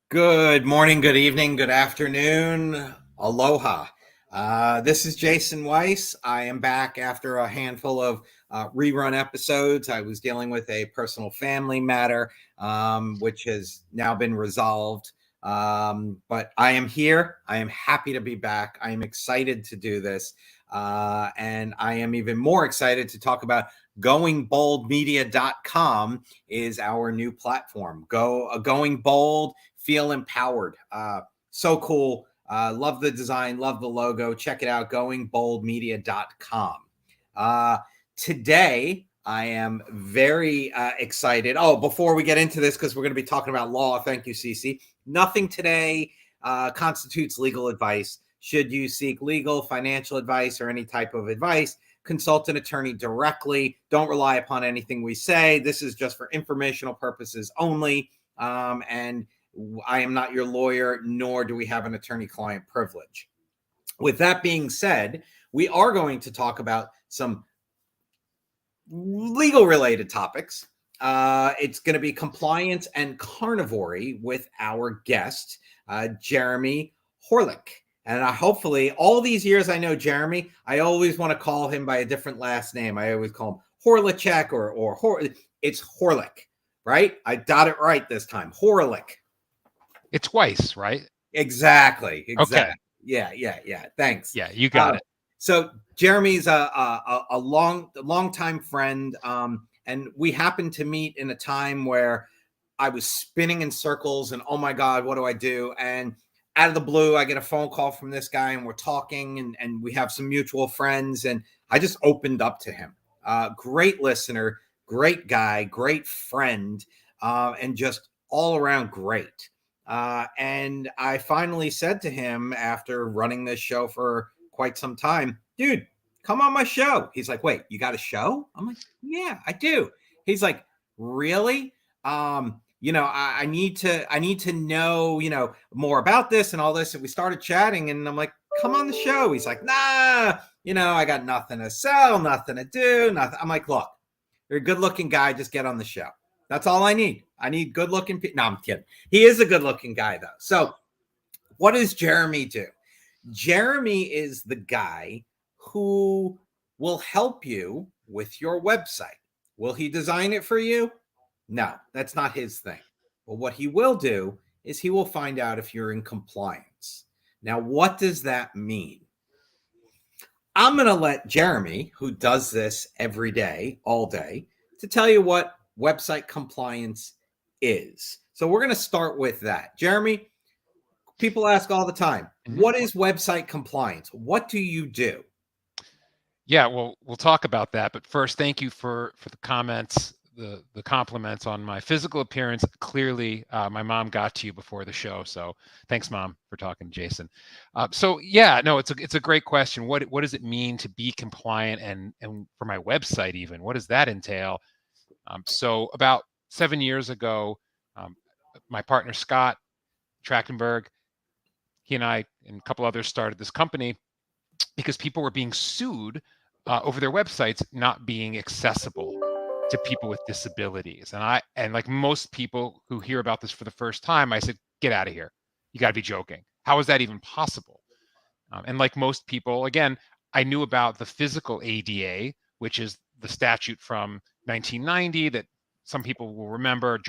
Good morning, good evening, good afternoon. Aloha. This is Jason Weiss. I am back after a handful of rerun episodes. I was dealing with a personal family matter, which has now been resolved. But I am here. I am happy to be back. I am excited to do this. And I am even more excited to talk about goingboldmedia.com is our new platform. Going Bold, feel empowered. So cool. Love the design, love the logo. Check it out, goingboldmedia.com. Today, I am very excited. Oh, before we get into this, because we're going to be talking about law, thank you, Cece. Nothing today constitutes legal advice. Should you seek legal, financial advice, or any type of advice, consult an attorney directly. Don't rely upon anything we say. This is just for informational purposes only. And I am not your lawyer, nor do we have an attorney-client privilege. With that being said, we are going to talk about some legal-related topics. It's going to be compliance and carnivory with our guest, Jeremy Horelick. And hopefully, all these years I know Jeremy, I always want to call him by a different last name. I always call him Horlicek or it's Horelick, right? I got it right this time. Horelick. It's Weiss, right? Exactly. Okay. Yeah. Thanks. Yeah, you got it. So Jeremy's a long-time friend, and we happened to meet in a time where I was spinning in circles and, oh my God, what do I do? And out of the blue, I get a phone call from this guy and we're talking and we have some mutual friends, and I just opened up to him. Great listener, great guy, great friend, and just all around great. And I finally said to him after running this show for quite some time, dude, come on my show. He's like, wait, you got a show? I'm like, yeah, I do. He's like, really? I need to know, more about this and all this. And we started chatting and I'm like, come on the show. He's like, nah, I got nothing to sell, nothing to do, nothing. I'm like, look, you're a good looking guy. Just get on the show. That's all I need. I need good looking people. No, I'm kidding. He is a good looking guy though. So what does Jeremy do? Jeremy is the guy who will help you with your website. Will he design it for you? No, that's not his thing. But what he will do is he will find out if you're in compliance. Now, what does that mean? I'm going to let Jeremy, who does this every day, all day, to tell you what website compliance is. So we're going to start with that. Jeremy, people ask all the time, what is website compliance? What do you do? Yeah, well, we'll talk about that. But first, thank you for the comments, the compliments on my physical appearance. Clearly, my mom got to you before the show. So thanks, Mom, for talking to Jason. It's a great question. What does it mean to be compliant and for my website even? What does that entail? So about 7 years ago, my partner, Scott Trachtenberg, he and I and a couple others started this company because people were being sued over their websites not being accessible to people with disabilities. And like most people who hear about this for the first time, I said, get out of here. You got to be joking. How is that even possible? And like most people, again, I knew about the physical ADA, which is the statute from 1990 that some people will remember. It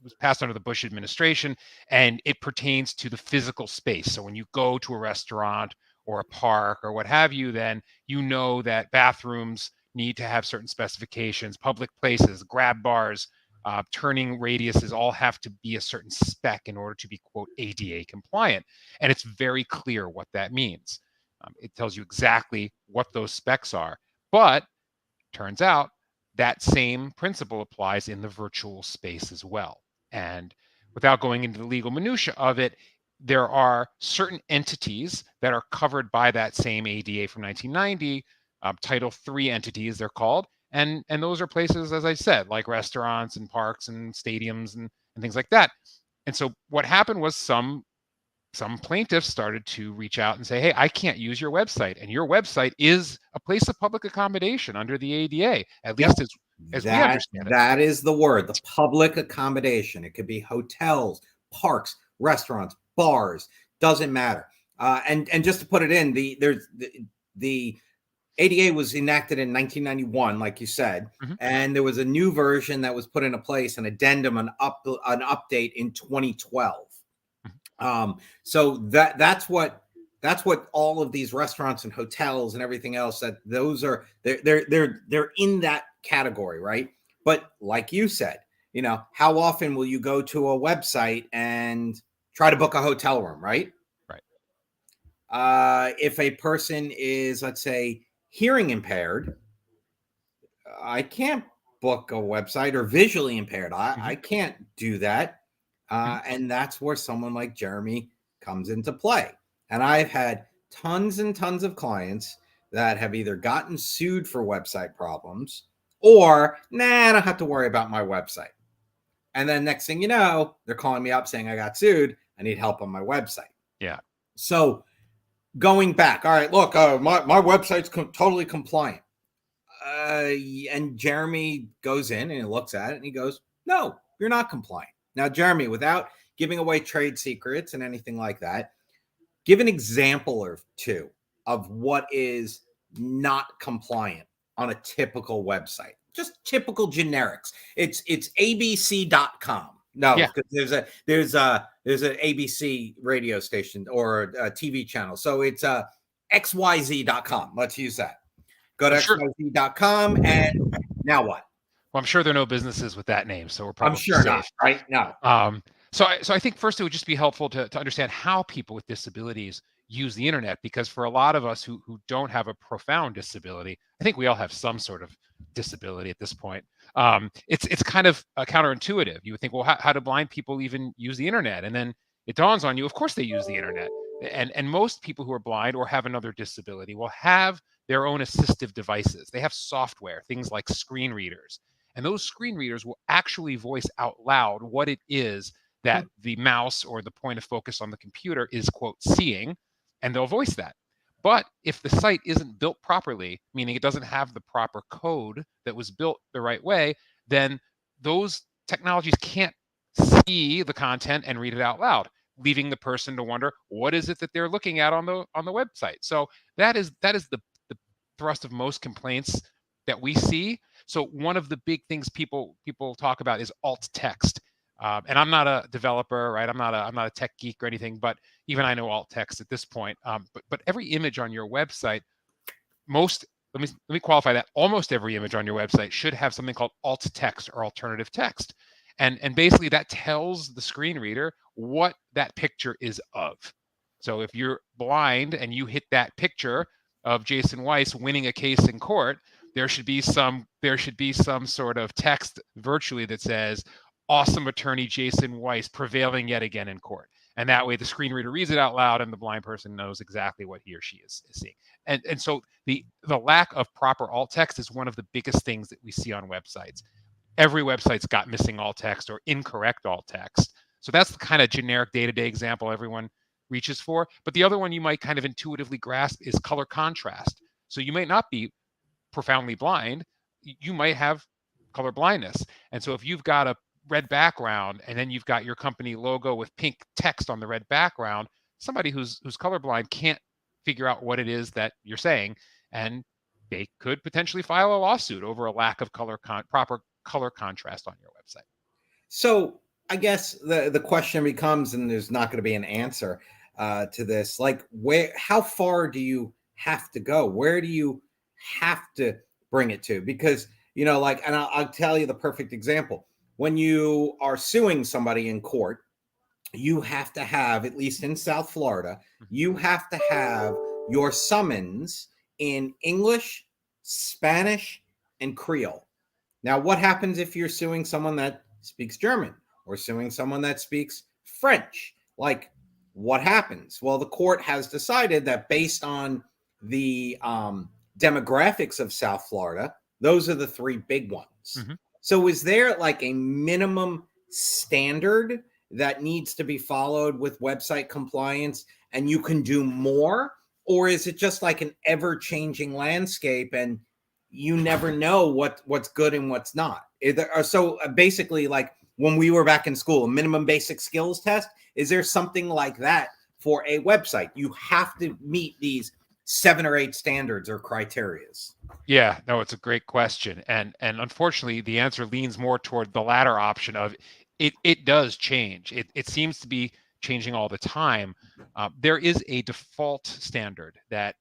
was passed under the Bush administration, and it pertains to the physical space. So when you go to a restaurant or a park or what have you, then you know that bathrooms need to have certain specifications, public places, grab bars, turning radiuses all have to be a certain spec in order to be, quote, ADA compliant. And it's very clear what that means. It tells you exactly what those specs are. But turns out that same principle applies in the virtual space as well. And without going into the legal minutia of it, there are certain entities that are covered by that same ADA from 1990, Title III entities they're called. And those are places, as I said, like restaurants and parks and stadiums and things like that. And so what happened was some plaintiffs started to reach out and say, hey, I can't use your website. And your website is a place of public accommodation under the ADA, at least as we understand it. That is the word, the public accommodation. It could be hotels, parks, restaurants, bars, doesn't matter. And just to put it in, the ADA was enacted in 1991, like you said, and there was a new version that was put into place, an addendum, an update in 2012. So that's what all of these restaurants and hotels and everything else, that those are they're in that category, right? But like you said, how often will you go to a website and try to book a hotel room, right? If a person is, let's say, hearing impaired, I can't book a website, or visually impaired. I can't do that. And that's where someone like Jeremy comes into play. And I've had tons and tons of clients that have either gotten sued for website problems, or, I don't have to worry about my website. And then next thing you know, they're calling me up saying, I got sued. I need help on my website. Yeah. So going back, all right, look, my website's totally compliant. And Jeremy goes in and he looks at it and he goes, no, you're not compliant. Now, Jeremy, without giving away trade secrets and anything like that, give an example or two of what is not compliant on a typical website. Just typical generics. It's abc.com. No, because there's an ABC radio station or a TV channel. So it's xyz.com. Let's use that. Go to xyz.com, and now what? Well, I'm sure there are no businesses with that name, so we're probably safe. Not, right? No. So I think first it would just be helpful to understand how people with disabilities use the internet, because for a lot of us who don't have a profound disability, I think we all have some sort of disability at this point. It's kind of counterintuitive. You would think, well, how do blind people even use the internet? And then it dawns on you, of course they use the internet. And most people who are blind or have another disability will have their own assistive devices. They have software, things like screen readers. And those screen readers will actually voice out loud what it is that the mouse or the point of focus on the computer is, quote, seeing, and they'll voice that. But if the site isn't built properly, meaning it doesn't have the proper code that was built the right way, then those technologies can't see the content and read it out loud, leaving the person to wonder, what is it that they're looking at on the website? So that is the thrust of most complaints that we see. So one of the big things people talk about is alt text. And I'm not a developer, right? I'm not a tech geek or anything, but even I know alt text at this point. But every image on your website, let me qualify that. Almost every image on your website should have something called alt text or alternative text. And basically that tells the screen reader what that picture is of. So if you're blind and you hit that picture of Jason Weiss winning a case in court, there should be some sort of text virtually that says, awesome attorney Jason Weiss prevailing yet again in court. And that way the screen reader reads it out loud and the blind person knows exactly what he or she is seeing. And so the lack of proper alt text is one of the biggest things that we see on websites. Every website's got missing alt text or incorrect alt text. So that's the kind of generic day-to-day example everyone reaches for. But the other one you might kind of intuitively grasp is color contrast. So you may not be profoundly blind, you might have color blindness. And so if you've got a red background and then you've got your company logo with pink text on the red background, somebody who's colorblind can't figure out what it is that you're saying, and they could potentially file a lawsuit over a lack of proper color contrast on your website. So I guess the question becomes, and there's not going to be an answer to this, like how far do you have to go? Where do you have to bring it to? Because, and I'll tell you the perfect example. When you are suing somebody in court, you have to have, at least in South Florida, you have to have your summons in English, Spanish, and Creole. Now, what happens if you're suing someone that speaks German or suing someone that speaks French? Like, what happens? Well, the court has decided that based on the demographics of South Florida, those are the three big ones. Mm-hmm. So is there like a minimum standard that needs to be followed with website compliance and you can do more? Or is it just like an ever-changing landscape and you never know what's good and what's not? So basically, like when we were back in school, a minimum basic skills test. Is there something like that for a website? You have to meet these 7 or 8 standards or criterias. Yeah, no, it's a great question. And unfortunately, the answer leans more toward the latter option of it does change. It seems to be changing all the time. There is a default standard that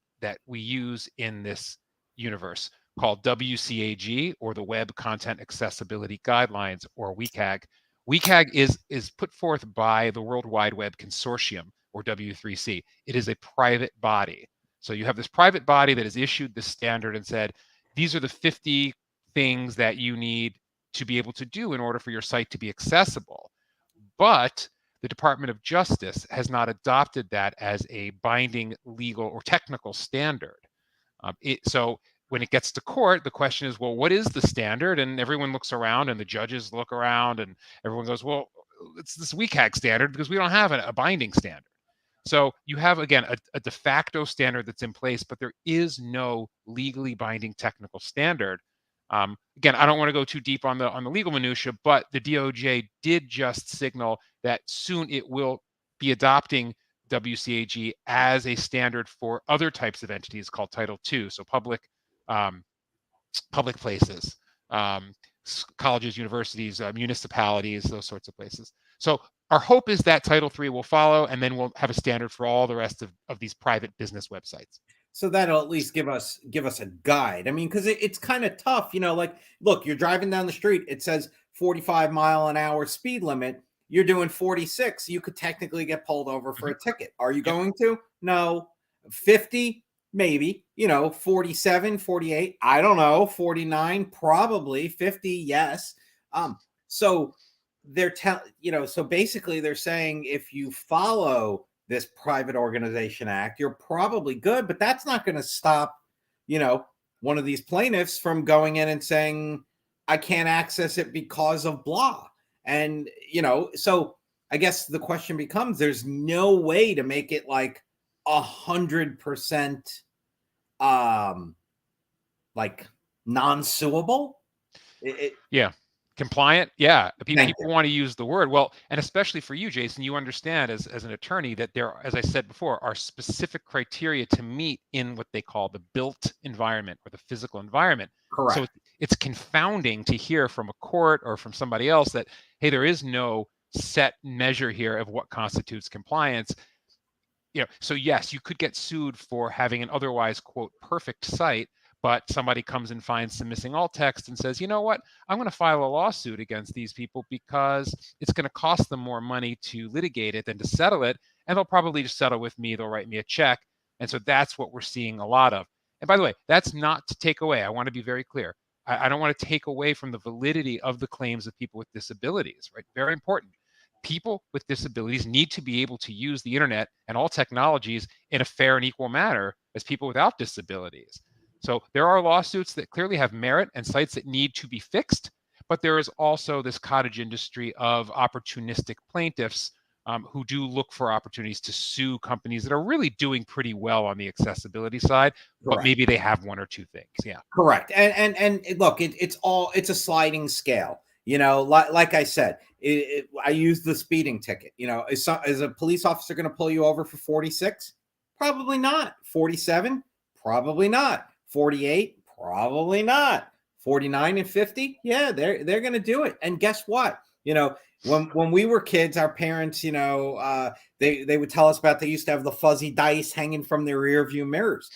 we use in this universe called WCAG, or the Web Content Accessibility Guidelines, or WCAG. WCAG is put forth by the World Wide Web Consortium, or W3C. It is a private body. So you have this private body that has issued the standard and said, these are the 50 things that you need to be able to do in order for your site to be accessible. But the Department of Justice has not adopted that as a binding legal or technical standard. So when it gets to court, the question is, well, what is the standard? And everyone looks around, and the judges look around, and everyone goes, well, it's this WCAG standard because we don't have a binding standard. So you have, again, a de facto standard that's in place, but there is no legally binding technical standard. Again, I don't want to go too deep on the legal minutia, but the DOJ did just signal that soon it will be adopting WCAG as a standard for other types of entities called Title II, so public places, colleges, universities, municipalities, those sorts of places. So our hope is that Title III will follow, and then we'll have a standard for all the rest of these private business websites. So that'll at least give us a guide. I mean, because it's kind of tough, like, look, you're driving down the street, it says 45-mile-an-hour speed limit. You're doing 46. You could technically get pulled over for a ticket. Are you going to? No. 50, maybe. 47, 48, I don't know. 49, probably. 50, yes. So they're so basically they're saying if you follow this Private Organization Act, you're probably good, but that's not going to stop, one of these plaintiffs from going in and saying, I can't access it because of blah. And, so I guess the question becomes, there's no way to make it like 100% like non-suable. Yeah. Compliant. Yeah. People want to use the word. Well, and especially for you, Jason, you understand as an attorney that there, as I said before, are specific criteria to meet in what they call the built environment or the physical environment. Correct. So it's confounding to hear from a court or from somebody else that, hey, there is no set measure here of what constitutes compliance. So yes, you could get sued for having an otherwise, quote, perfect site, but somebody comes and finds some missing alt text and says, you know what, I'm going to file a lawsuit against these people because it's going to cost them more money to litigate it than to settle it. And they'll probably just settle with me. They'll write me a check. And so that's what we're seeing a lot of. And by the way, that's not to take away. I want to be very clear. I don't want to take away from the validity of the claims of people with disabilities, right? Very important. People with disabilities need to be able to use the internet and all technologies in a fair and equal manner as people without disabilities. So there are lawsuits that clearly have merit and sites that need to be fixed, but there is also this cottage industry of opportunistic plaintiffs who do look for opportunities to sue companies that are really doing pretty well on the accessibility side, but Correct. maybe they have one or two things. Yeah. Correct. And look, it's a sliding scale. Like I said, I use the speeding ticket. Is a police officer going to pull you over for 46? Probably not. 47? Probably not. 48? Probably not. 49 and 50? Yeah, they're going to do it. And guess what? When we were kids, our parents, they would tell us about, they used to have the fuzzy dice hanging from their rear view mirrors.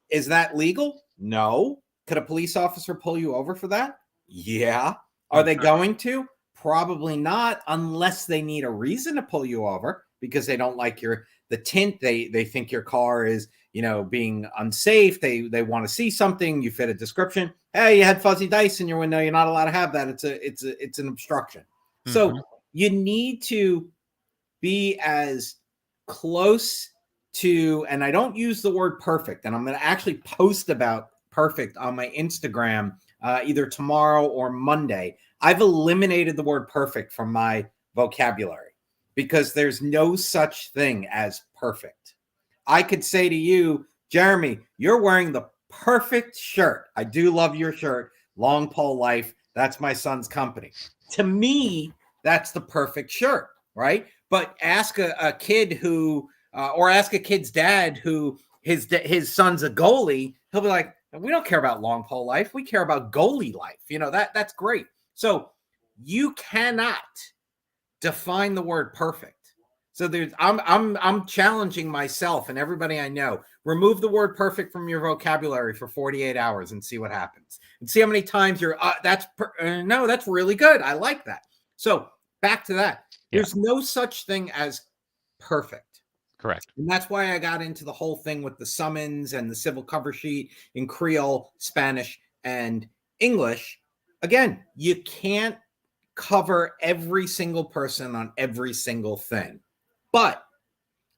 Is that legal? No. Could a police officer pull you over for that? Yeah. Are they going to? Probably not, unless they need a reason to pull you over because they don't like the tint. They think your car is, being unsafe. They want to see something. You fit a description. Hey, you had fuzzy dice in your window. You're not allowed to have that. It's an obstruction. Mm-hmm. So you need to be as close to, and I don't use the word perfect, and I'm going to actually post about perfect on my Instagram either tomorrow or Monday. I've eliminated the word perfect from my vocabulary because there's no such thing as perfect. I could say to you, Jeremy, you're wearing the perfect shirt. I do love your shirt. Long Pole Life. That's my son's company. To me, that's the perfect shirt, right? But ask a kid who, or ask a kid's dad who his son's a goalie. He'll be like, we don't care about long pole life. We care about goalie life. That's great. So you cannot define the word perfect. So I'm challenging myself and everybody I know. Remove the word perfect from your vocabulary for 48 hours and see what happens. And see how many times you're no, that's really good. I like that. So back to that. Yeah. There's no such thing as perfect. Correct. And that's why I got into the whole thing with the summons and the civil cover sheet in Creole, Spanish, and English. Again, you can't cover every single person on every single thing. But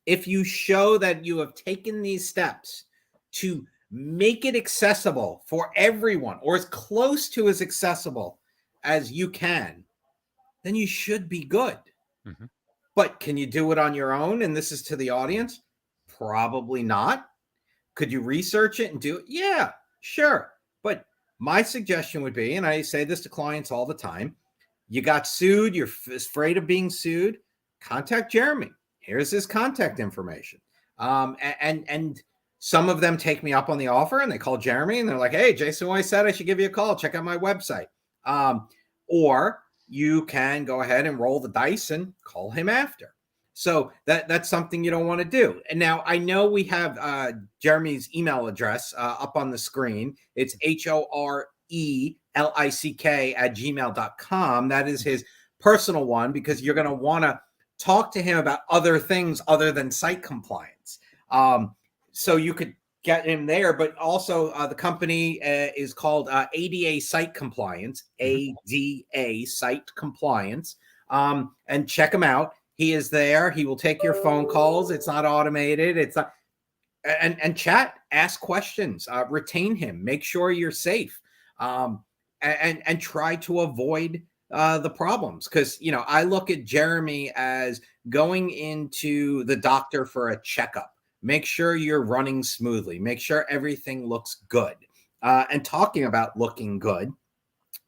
if you show that you have taken these steps to make it accessible for everyone, or as close to as accessible as you can, then you should be good. Mm-hmm. But can you do it on your own? And this is to the audience. Probably not. Could you research it and do it? Yeah, sure. But my suggestion would be, and I say this to clients all the time, you got sued, you're afraid of being sued, contact Jeremy. Here's his contact information. And some of them take me up on the offer and they call Jeremy and they're like, hey, Jason Weiss said I should give you a call. Check out my website. Or you can go ahead and roll the dice and call him after. So that's something you don't want to do. And now I know we have Jeremy's email address up on the screen. It's HORELICK@gmail.com. That is his personal one because you're going to want to talk to him about other things other than site compliance. So you could get him there, but also the company is called ADA Site Compliance, ADA Site Compliance, and check him out. He is there. He will take your phone calls. It's not automated. It's not, and chat, ask questions, retain him, make sure you're safe, and try to avoid the problems. Because, I look at Jeremy as going into the doctor for a checkup. Make sure you're running smoothly. Make sure everything looks good. And talking about looking good,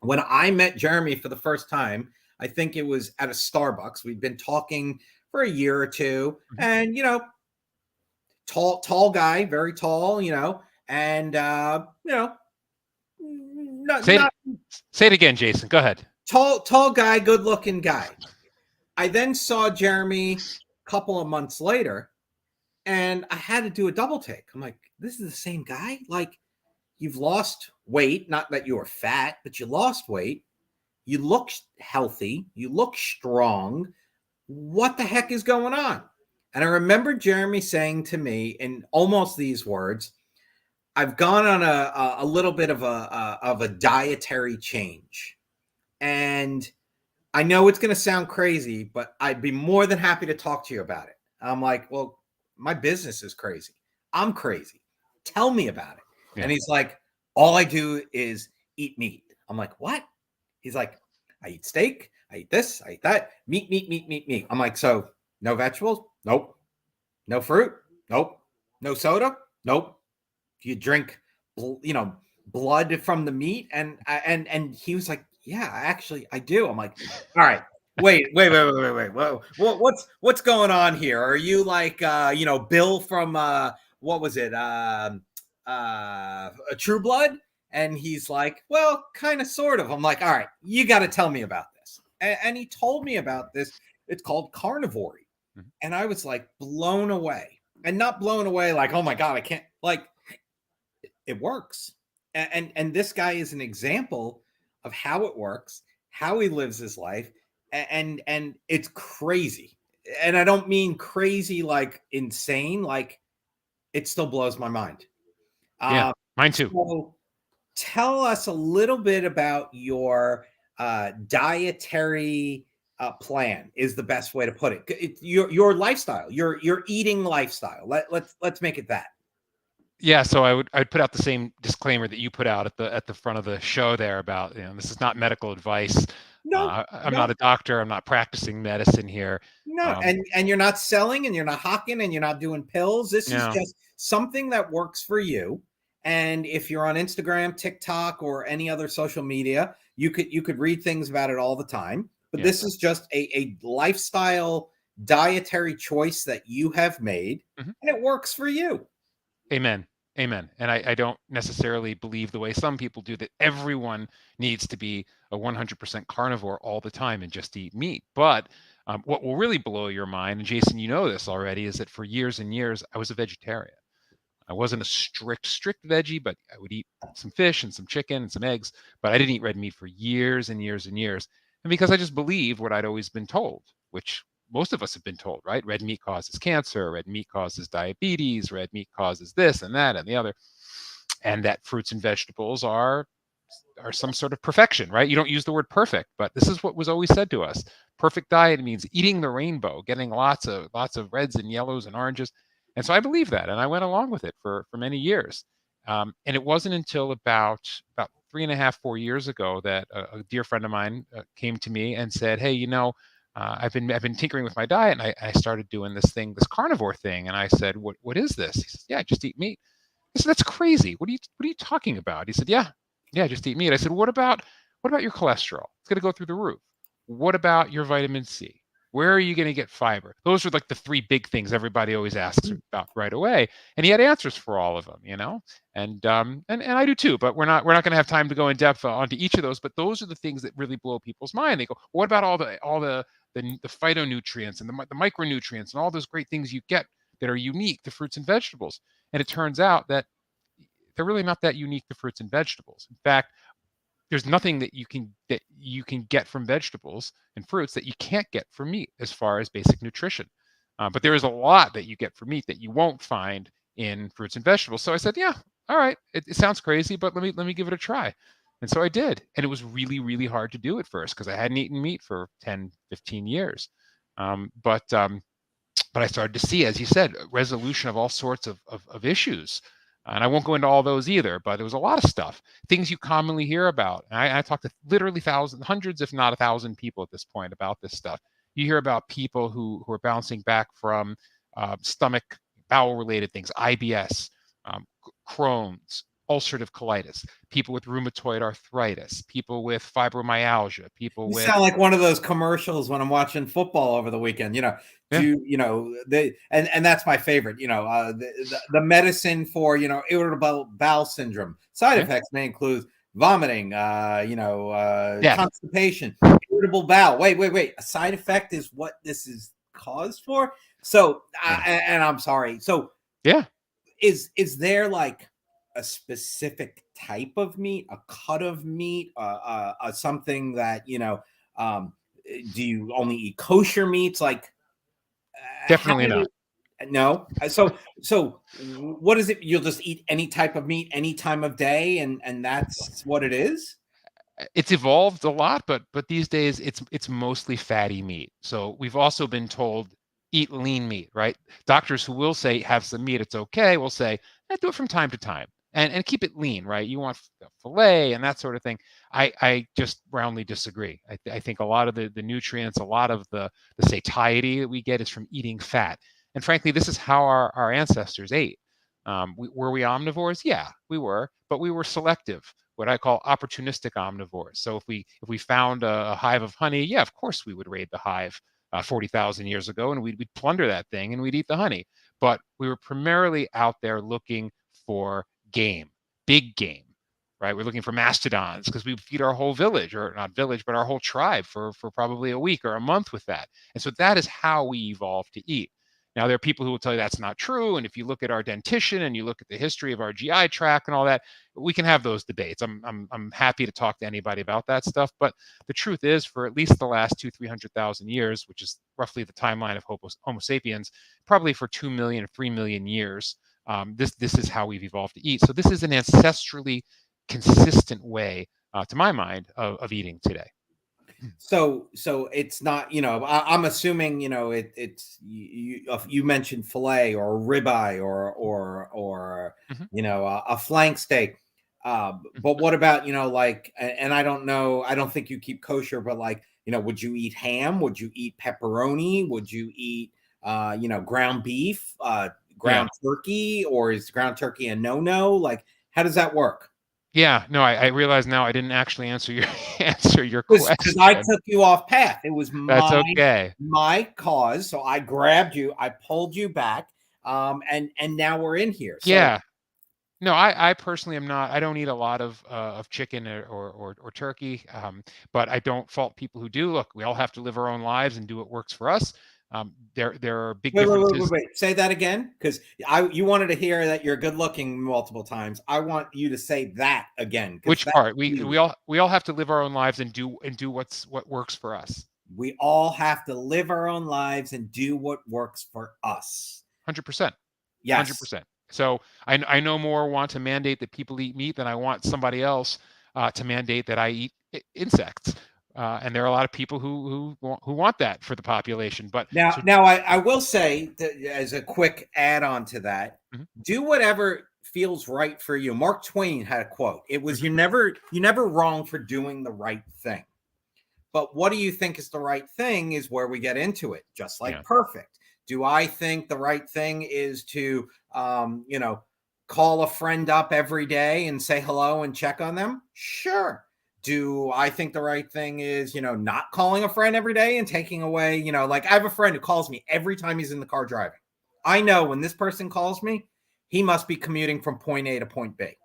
when I met Jeremy for the first time, I think it was at a Starbucks. We'd been talking for a year or two, and tall guy, very tall, and say it again, Jason. Go ahead. Tall guy, good looking guy. I then saw Jeremy a couple of months later, and I had to do a double take. I'm like, this is the same guy. Like, you've lost weight, not that you were fat, but you lost weight. You look healthy. You look strong. What the heck is going on? And I remember Jeremy saying to me in almost these words, I've gone on a little bit of a dietary change. And I know it's going to sound crazy, but I'd be more than happy to talk to you about it. I'm like, well, my business is crazy. I'm crazy. Tell me about it. Yeah. And he's like, all I do is eat meat. I'm like, what? He's like, I eat steak, I eat this, I eat that, meat. I'm like, so no vegetables? Nope. No fruit? Nope. No soda? Nope. Do you drink, blood from the meat? And he was like, yeah, actually I do. I'm like, all right, wait. Whoa, what's going on here? Are you like, Bill from, what was it? A True Blood? And he's like, well, kind of, sort of. I'm like, all right, you got to tell me about this. And he told me about this. It's called Carnivory. Mm-hmm. And I was like blown away, and not blown away like, oh my God, I can't, like, it works. And this guy is an example of how it works, how he lives his life. And it's crazy. And I don't mean crazy, like insane, like it still blows my mind. Yeah, mine too. So, tell us a little bit about your dietary plan is the best way to put it. It's your lifestyle, your eating lifestyle. Let's make it that. Yeah, so I'd put out the same disclaimer that you put out at the front of the show there about, this is not medical advice. No, I'm not a doctor. I'm not practicing medicine here. No, and you're not selling, and you're not hawking, and you're not doing pills. This is just something that works for you. And if you're on Instagram, TikTok, or any other social media, you could read things about it all the time. but this is just a lifestyle dietary choice that you have made, and it works for you. Amen. Amen. And I don't necessarily believe the way some people do that everyone needs to be a 100% carnivore all the time and just eat meat. But what will really blow your mind, and Jason, you know this already, is that for years and years, I was a vegetarian. I wasn't a strict veggie, but I would eat some fish and some chicken and some eggs, but I didn't eat red meat for years and years and years. And because I just believed what I'd always been told, which most of us have been told, right? Red meat causes cancer, red meat causes diabetes, red meat causes this and that and the other, and that fruits and vegetables are some sort of perfection, right? You don't use the word perfect, but this is what was always said to us. Perfect diet means eating the rainbow, getting lots of reds and yellows and oranges. And so I believe that, and I went along with it for many years. And it wasn't until about 3.5, 4 years ago that a dear friend of mine came to me and said, "Hey, I've been tinkering with my diet, and I started doing this carnivore thing." And I said, "What is this?" He said, "Yeah, just eat meat." I said, "That's crazy. What are you talking about?" He said, "Yeah, just eat meat." I said, "What about your cholesterol? It's going to go through the roof. What about your vitamin C? Where are you going to get fiber?" Those are like the three big things everybody always asks about right away. And he had answers for all of them, and I do too. But we're not going to have time to go in depth onto each of those. But those are the things that really blow people's mind. They go, "What about all the phytonutrients and the micronutrients and all those great things you get that are unique to fruits and vegetables?" And it turns out that they're really not that unique to fruits and vegetables. In fact, there's nothing that you can get from vegetables and fruits that you can't get from meat as far as basic nutrition. But there is a lot that you get from meat that you won't find in fruits and vegetables. So I said, "Yeah, all right, it sounds crazy, but let me give it a try." And so I did. And it was really, really hard to do at first because I hadn't eaten meat for 10, 15 years. But I started to see, as you said, resolution of all sorts of issues. And I won't go into all those either, but there was a lot of stuff, things you commonly hear about. And I talked to literally thousands, hundreds, if not 1,000 people at this point about this stuff. You hear about people who are bouncing back from stomach, bowel-related things, IBS, Crohn's, ulcerative colitis, people with rheumatoid arthritis, people with fibromyalgia, people You with... sound like one of those commercials when I'm watching football over the weekend. And that's my favorite. The medicine for irritable bowel syndrome. Side effects may include vomiting, constipation, irritable bowel. Wait. A side effect is what this is caused for. So, and I'm sorry. So, is there like a specific type of meat, a cut of meat, something that do you only eat kosher meats? Like, definitely not. No. So what is it? You'll just eat any type of meat any time of day, and that's what it is? It's evolved a lot, but these days it's mostly fatty meat. So we've also been told eat lean meat, right? Doctors who will say have some meat, it's okay, will say do it from time to time and keep it lean, right? You want filet and that sort of thing. I just roundly disagree. I think a lot of the nutrients, a lot of the satiety that we get is from eating fat. And frankly, this is how our ancestors ate. Were we omnivores? Yeah, we were, but we were selective, what I call opportunistic omnivores. So if we found a hive of honey, yeah, of course we would raid the hive 40,000 years ago, and we'd plunder that thing and we'd eat the honey. But we were primarily out there looking for game, big game, right? We're looking for mastodons because we feed our whole village, or not village, but our whole tribe for probably a week or a month with that. And so that is how we evolved to eat. Now, there are people who will tell you that's not true. And if you look at our dentition and you look at the history of our GI tract and all that, we can have those debates. I'm happy to talk to anybody about that stuff. But the truth is, for at least the last 200,000-300,000 years, which is roughly the timeline of Homo sapiens, probably for 2 million or 3 million years, this is how we've evolved to eat. So this is an ancestrally consistent way, to my mind, of eating today. So it's not, I'm assuming, it's you mentioned filet or ribeye or a flank steak. But what about, and I don't know, I don't think you keep kosher, but would you eat ham? Would you eat pepperoni? Would you eat, ground beef, ground turkey, or is ground turkey a no-no? Like, how does that work? Yeah, no, I realize now I didn't actually answer your answer your Because I question. took you off path. It was That's okay. my cause. So I grabbed you, I pulled you back, and now we're in here. So Yeah. No, I personally am not. I don't eat a lot of chicken or turkey, but I don't fault people who do. Look, we all have to live our own lives and do what works for us. There are big differences. wait. Say that again, because you wanted to hear that you're good looking multiple times. I want you to say that again, because Which that's part? We huge. all have to live our own lives and do what works for us. We all have to live our own lives and do what works for us. 100%. Yes. 100%. So I no more want to mandate that people eat meat than I want somebody else to mandate that I eat insects. And there are a lot of people who want that for the population. But so Now I will say that as a quick add on to that, mhm, do whatever feels right for you. Mark Twain had a quote. It was mhm, you're never wrong for doing the right thing. But what do you think is the right thing is where we get into it, just like yeah, perfect. Do I think the right thing is to, call a friend up every day and say hello and check on them? Sure. Do I think the right thing is, not calling a friend every day and taking away, like I have a friend who calls me every time he's in the car driving. I know when this person calls me, he must be commuting from point A to point B.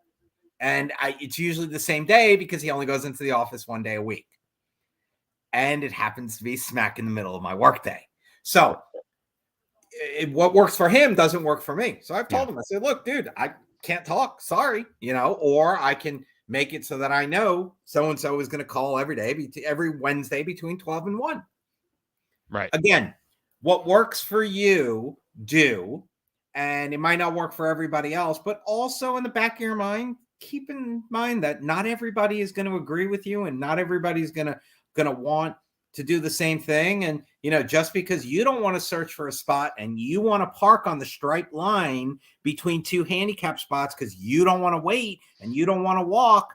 And it's usually the same day because he only goes into the office one day a week, and it happens to be smack in the middle of my workday. So what works for him doesn't work for me. So I've yeah, told him, I said, look, dude, I can't talk. Sorry, or I can make it so that I know so-and-so is going to call every day, every Wednesday between 12 and 1. right. Again, what works for you, do. And it might not work for everybody else, but also in the back of your mind, keep in mind that not everybody is going to agree with you, and not everybody's going to want to do the same thing. And just because you don't want to search for a spot and you want to park on the striped line between two handicap spots because you don't want to wait and you don't want to walk,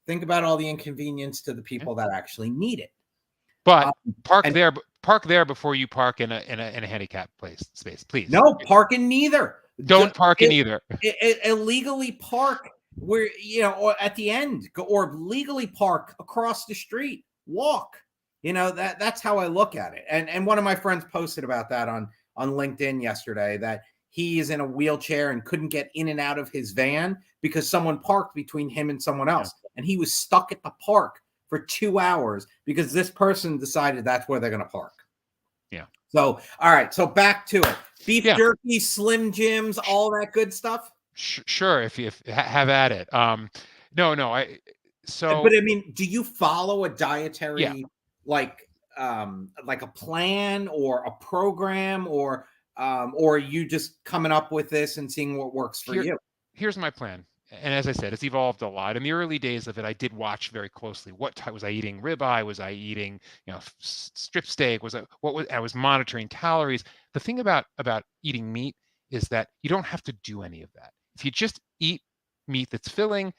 think about all the inconvenience to the Yeah. people that actually need it. But Um, park and there. Park there before you park in a handicap space, please. No, park in neither. Don't park in either. Illegally park where, or at the end, or legally park across the street, walk. That's how I look at it. And one of my friends posted about that on LinkedIn yesterday, that he is in a wheelchair and couldn't get in and out of his van because someone parked between him and someone Yeah, else. And he was stuck at the park for 2 hours because this person decided that's where they're going to park. yeah, So, all right. So back to it. Beef yeah. jerky, Slim Jims, all that good stuff. Sure, if have at it. No. But So I mean, do you follow a yeah. dietary, like a plan or a program, or are you just coming up with this and seeing what works for Here you? here's my plan. And as I said, it's evolved a lot. In the early days of it, I did watch very closely. What type was I eating? Ribeye? Was I eating, strip steak? I was monitoring calories. The thing about eating meat is that you don't have to do any of that. If you just eat meat that's filling,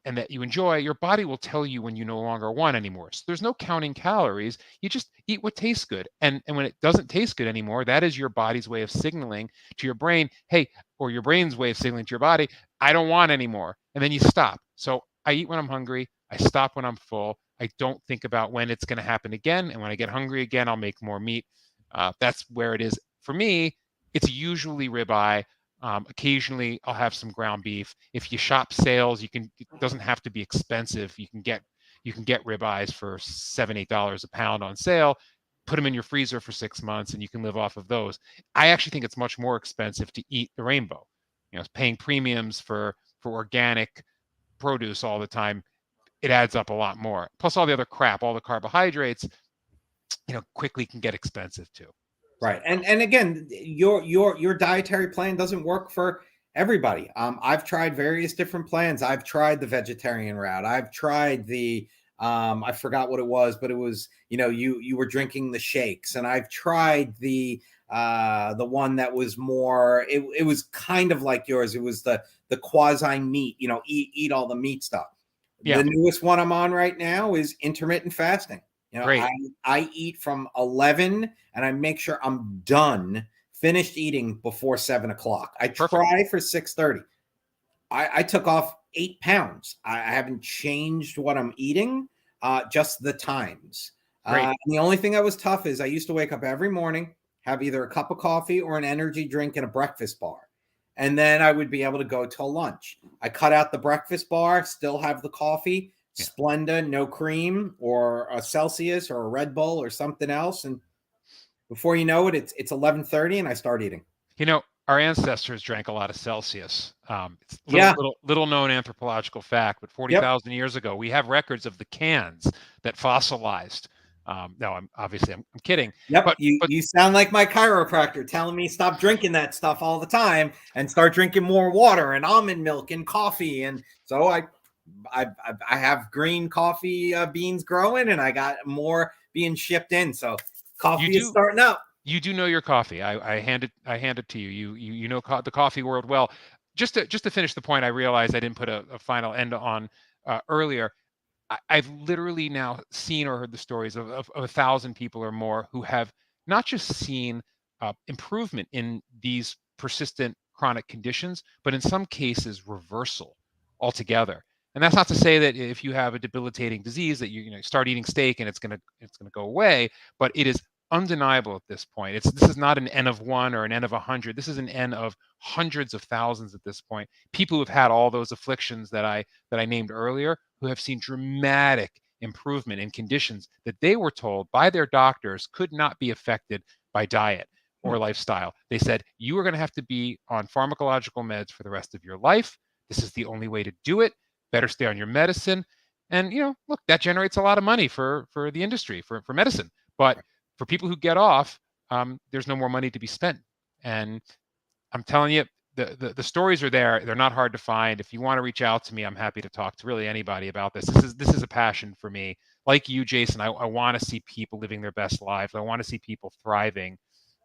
and that you enjoy, your body will tell you when you no longer want anymore. So there's no counting calories. You just eat what tastes good. And when it doesn't taste good anymore, that is your body's way of signaling to your brain, hey, or your brain's way of signaling to your body, I don't want anymore. And then you stop. So I eat when I'm hungry. I stop when I'm full. I don't think about when it's going to happen again. And when I get hungry again, I'll make more meat. That's where it is. For me, it's usually ribeye. Occasionally, I'll have some ground beef. If you shop sales, it doesn't have to be expensive. You can get ribeyes for $7-8 a pound on sale. Put them in your freezer for 6 months, and you can live off of those. I actually think it's much more expensive to eat the rainbow. Paying premiums for organic produce all the time, it adds up a lot more. Plus all the other crap, all the carbohydrates, quickly can get expensive too. Right. And again, your dietary plan doesn't work for everybody. I've tried various different plans. I've tried the vegetarian route. I've tried the I forgot what it was, but it was, you were drinking the shakes, and I've tried the one that was more, it was kind of like yours. It was the quasi meat, eat all the meat stuff. Yeah, The newest one I'm on right now is intermittent fasting. great. I eat from 11 and I make sure I'm finished eating before 7 o'clock. I Perfect. try for 6:30. I took off 8 pounds. I haven't changed what I'm eating, just the times. The only thing that was tough is I used to wake up every morning, have either a cup of coffee or an energy drink and a breakfast bar. And then I would be able to go till lunch. I cut out the breakfast bar, still have the coffee, Splenda, no cream, or a Celsius or a Red Bull or something else. And before you know it, it's 11:30 and I start eating. Our ancestors drank a lot of Celsius. It's little known anthropological fact, but 40,000 years ago, we have records of the cans that fossilized. No, I'm kidding. Yep. But you sound like my chiropractor telling me stop drinking that stuff all the time and start drinking more water and almond milk and coffee. And so I have green coffee beans growing, and I got more being shipped in. So coffee is starting up. You do know your coffee. I hand it to you. You know the coffee world well. Just to finish the point, I realized I didn't put a final end on earlier. I've literally now seen or heard the stories of 1,000 people or more who have not just seen improvement in these persistent chronic conditions, but in some cases reversal altogether. And that's not to say that if you have a debilitating disease that you start eating steak and it's gonna go away, but it is undeniable at this point. This is not an N of 1 or an N of 100. This is an N of hundreds of thousands at this point. People who have had all those afflictions that I named earlier, who have seen dramatic improvement in conditions that they were told by their doctors could not be affected by diet or lifestyle. They said, you are going to have to be on pharmacological meds for the rest of your life. This is the only way to do it. Better stay on your medicine. And, look, that generates a lot of money for the industry, for medicine. But for people who get off, there's no more money to be spent. And I'm telling you, the stories are there. They're not hard to find. If you want to reach out to me, I'm happy to talk to really anybody about this. This is a passion for me. Like you, Jason, I want to see people living their best lives. I want to see people thriving.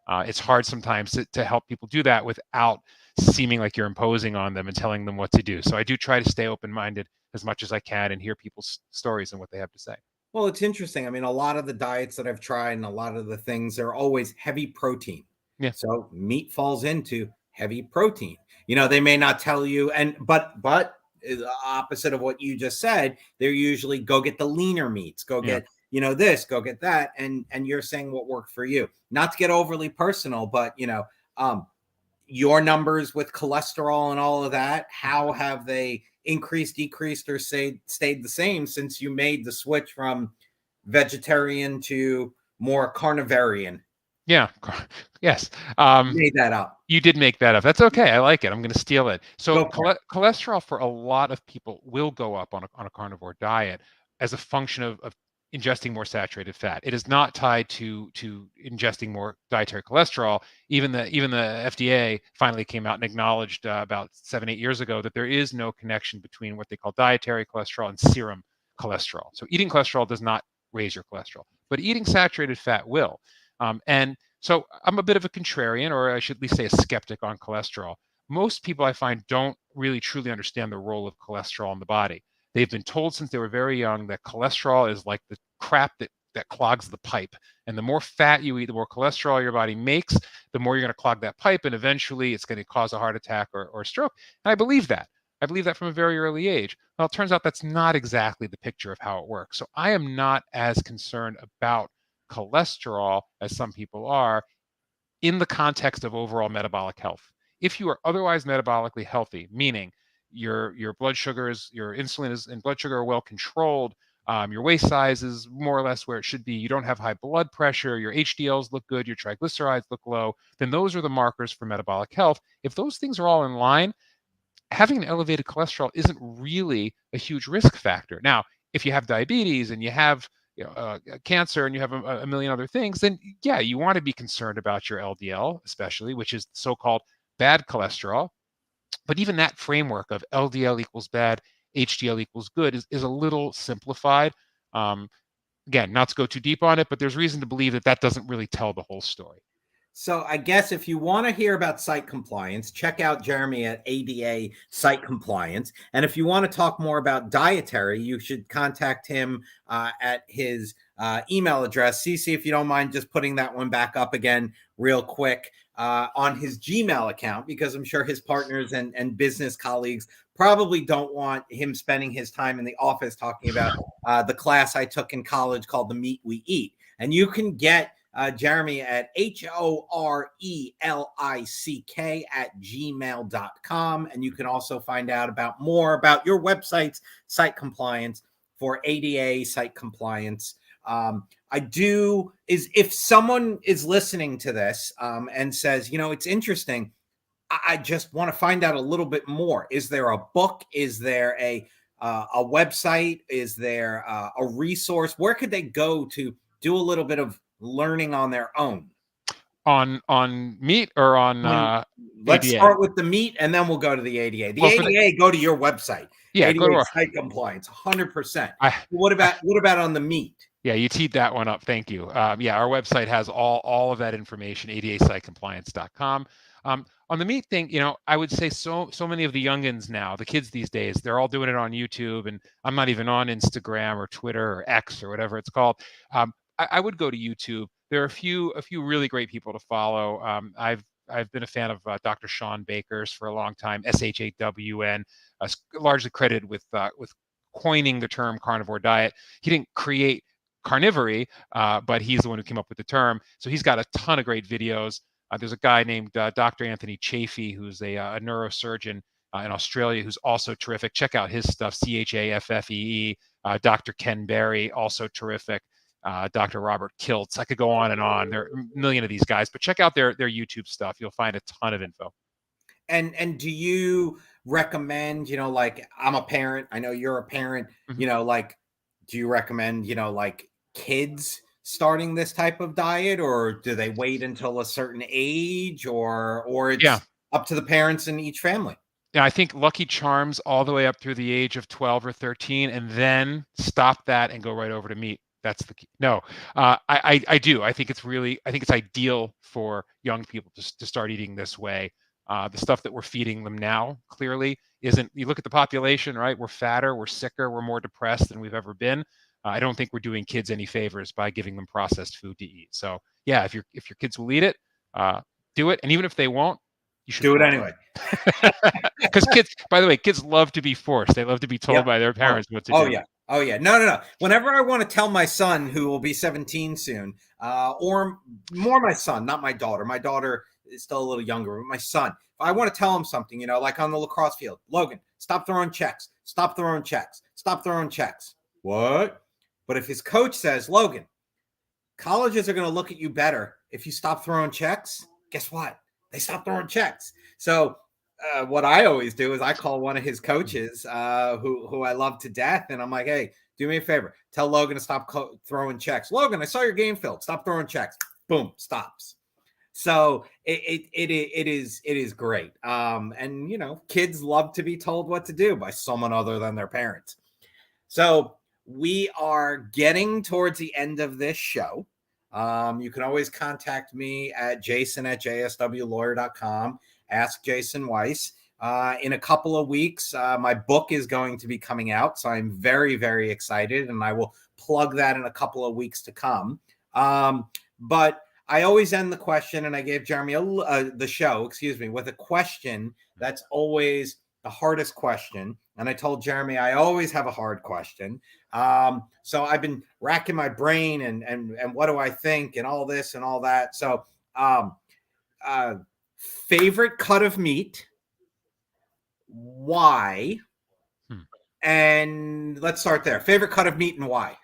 It's hard sometimes to help people do that without seeming like you're imposing on them and telling them what to do. So I do try to stay open-minded as much as I can and hear people's stories and what they have to say. Well, it's interesting. I mean, a lot of the diets that I've tried and a lot of the things are always heavy protein. Yeah. So meat falls into heavy protein. They may not tell you, but the opposite of what you just said, they're usually go get the leaner meats, go get, this, go get that. And you're saying what worked for you. Not to get overly personal, but your numbers with cholesterol and all of that, how have they increased, decreased, or stayed the same since you made the switch from vegetarian to more carnivorian? Yeah. Yes. Made that up. You did make that up. That's okay. I like it. I'm going to steal it. So cholesterol for a lot of people will go up on a carnivore diet as a function of ingesting more saturated fat. It is not tied to ingesting more dietary cholesterol. Even the FDA finally came out and acknowledged about 7-8 years ago that there is no connection between what they call dietary cholesterol and serum cholesterol. So eating cholesterol does not raise your cholesterol, but eating saturated fat will. And so I'm a bit of a contrarian, or I should at least say a skeptic on cholesterol. Most people I find don't really truly understand the role of cholesterol in the body. They've been told since they were very young that cholesterol is like the crap that clogs the pipe. And the more fat you eat, the more cholesterol your body makes, the more you're going to clog that pipe. And eventually it's going to cause a heart attack or a stroke. And I believe that. I believe that from a very early age. Well, it turns out that's not exactly the picture of how it works. So I am not as concerned about cholesterol as some people are in the context of overall metabolic health. If you are otherwise metabolically healthy, meaning your blood sugars, your insulin and blood sugar are well controlled, your waist size is more or less where it should be, you don't have high blood pressure, your HDLs look good, your triglycerides look low, then those are the markers for metabolic health. If those things are all in line, having an elevated cholesterol isn't really a huge risk factor. Now, if you have diabetes and you have cancer and you have a million other things, then yeah, you want to be concerned about your LDL, especially, which is so-called bad cholesterol. But even that framework of LDL equals bad, HDL equals good is a little simplified. Again, not to go too deep on it, but there's reason to believe that doesn't really tell the whole story. So I guess if you want to hear about site compliance, check out Jeremy at ADA Site Compliance. And if you want to talk more about dietary, you should contact him at his email address. CC, if you don't mind just putting that one back up again real quick. on his Gmail account, because I'm sure his partners and business colleagues probably don't want him spending his time in the office talking about the class I took in college called The Meat We Eat. And you can get Jeremy at HORELICK@gmail.com. And you can also find out more about your website's site compliance for ADA site compliance. If someone is listening to this and says, it's interesting, I just want to find out a little bit more. Is there a book? Is there a website? Is there a resource? Where could they go to do a little bit of learning on their own? On meat or on let's ADA? Start with the meat and then we'll go to the ADA. ADA, go to your website. Yeah, ADA go to our site compliance, 100%. What about on the meat? Yeah, you teed that one up. Thank you. Yeah, our website has all of that information, adasitecompliance.com. On the meat thing, I would say so many of the youngins now, the kids these days, they're all doing it on YouTube, and I'm not even on Instagram or Twitter or X or whatever it's called. I would go to YouTube. There are a few really great people to follow. I've been a fan of Dr. Sean Baker's for a long time, SHAWN, largely credited with coining the term carnivore diet. He didn't create Carnivory, but he's the one who came up with the term. So he's got a ton of great videos. There's a guy named Dr. Anthony Chafee, who's a neurosurgeon in Australia, who's also terrific. Check out his stuff, CHAFFEE. Dr. Ken Berry, also terrific. Dr. Robert Kiltz. I could go on and on. There are a million of these guys, but check out their YouTube stuff. You'll find a ton of info. And do you recommend, like, I'm a parent, I know you're a parent, Mm-hmm. Do you recommend, kids starting this type of diet, or do they wait until a certain age, or it's up to the parents in each family? Yeah, I think Lucky Charms all the way up through the age of 12 or 13, and then stop that and go right over to meat. That's the key. No, I do. I think it's ideal for young people to start eating this way. The stuff that we're feeding them now clearly isn't. You look at the population, right? We're fatter, we're sicker, we're more depressed than we've ever been. I don't think we're doing kids any favors by giving them processed food to eat. So yeah, if your kids will eat it, do it. And even if they won't, you should do it anyway. Because by the way, kids love to be forced. They love to be told by their parents what to do. Oh yeah. No. Whenever I want to tell my son, who will be 17 soon, or more my son, not my daughter. My daughter is still a little younger, but my son, if I want to tell him something, like on the lacrosse field, Logan, stop throwing checks. Stop throwing checks. Stop throwing checks. What? But if his coach says, Logan, colleges are going to look at you better if you stop throwing checks, guess what? They stop throwing checks. So what I always do is I call one of his coaches who I love to death. And I'm like, hey, do me a favor. Tell Logan to stop throwing checks. Logan, I saw your game film. Stop throwing checks. Boom, stops. So it is great. And, kids love to be told what to do by someone other than their parents. So we are getting towards the end of this show. You can always contact me at jason@jswlawyer.com. Ask Jason Weiss. In a couple of weeks, my book is going to be coming out, so I'm very, very excited, and I will plug that in a couple of weeks to come. But I always end the question, and I gave Jeremy the show, with a question that's always the hardest question. And I told Jeremy I always have a hard question. So I've been racking my brain and what do I think and all this and all that. So favorite cut of meat, why? And let's start there. Favorite cut of meat and why?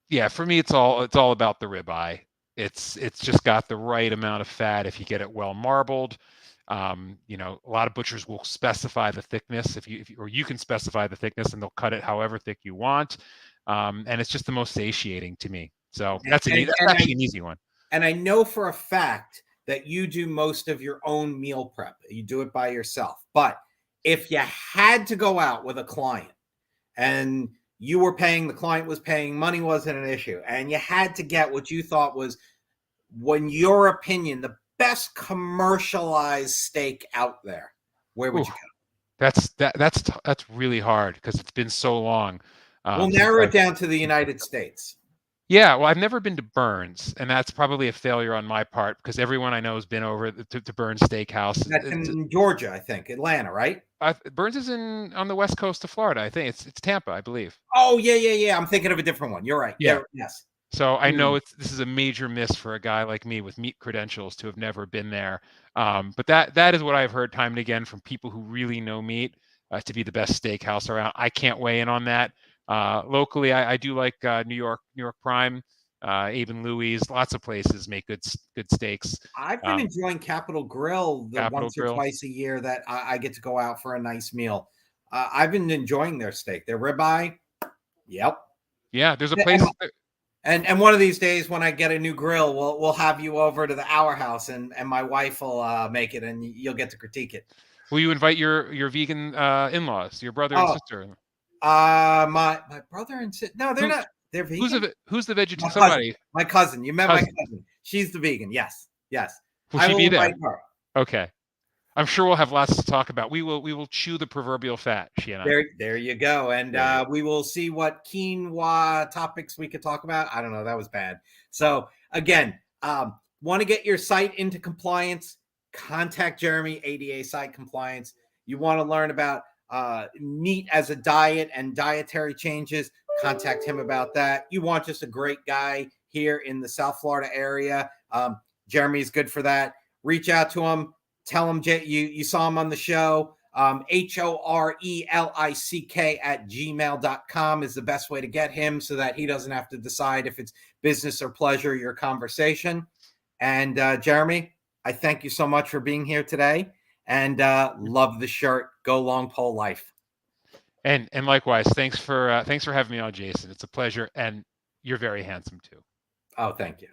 Yeah, for me, it's all about the ribeye. It's just got the right amount of fat if you get it well marbled. A lot of butchers will specify the thickness or you can specify the thickness, and they'll cut it however thick you want. And it's just the most satiating to me. So that's actually an easy one. And I know for a fact that you do most of your own meal prep. You do it by yourself. But if you had to go out with a client and you were paying, the client was paying, money wasn't an issue, and you had to get what you thought was, in your opinion, the best commercialized steak out there, where would you go? That's really hard because it's been so long. We'll narrow it down to the United States. Yeah, well, I've never been to Burns, and that's probably a failure on my part because everyone I know has been over to Burns Steakhouse. That's in Georgia, I think, Atlanta, right? Burns is on the west coast of Florida. I think it's Tampa, I believe. Oh yeah. I'm thinking of a different one. You're right. Yeah. Yes. So I know this is a major miss for a guy like me with meat credentials to have never been there. But that is what I've heard time and again from people who really know meat to be the best steakhouse around. I can't weigh in on that. Locally, I do like New York Prime, even Louis. Lots of places make good steaks. I've been enjoying Capital Grill once or Grill. twice a year that I get to go out for a nice meal. I've been enjoying their steak, their ribeye. Yep. Yeah, there's a place. And one of these days when I get a new grill, we'll have you over to the Our House and my wife will make it and you'll get to critique it. Will you invite your vegan in-laws, your brother and sister? My brother and sister. No, they're not. They're vegan. Who's the vegetarian? Somebody. My cousin. You met my cousin. She's the vegan. Yes. Will she be there? Okay. I'm sure we'll have lots to talk about. We will chew the proverbial fat, she and I. There you go. And we will see what quinoa topics we could talk about. I don't know. That was bad. So again, want to get your site into compliance, contact Jeremy, ADA Site Compliance. You want to learn about meat as a diet and dietary changes, contact him about that. You want just a great guy here in the South Florida area. Jeremy's good for that. Reach out to him. Tell him you saw him on the show. HORELICK@gmail.com is the best way to get him so that he doesn't have to decide if it's business or pleasure, your conversation. And Jeremy, I thank you so much for being here today and love the shirt. Go Long Pole Life. And likewise, thanks for having me on, Jason. It's a pleasure. And you're very handsome too. Oh, thank you.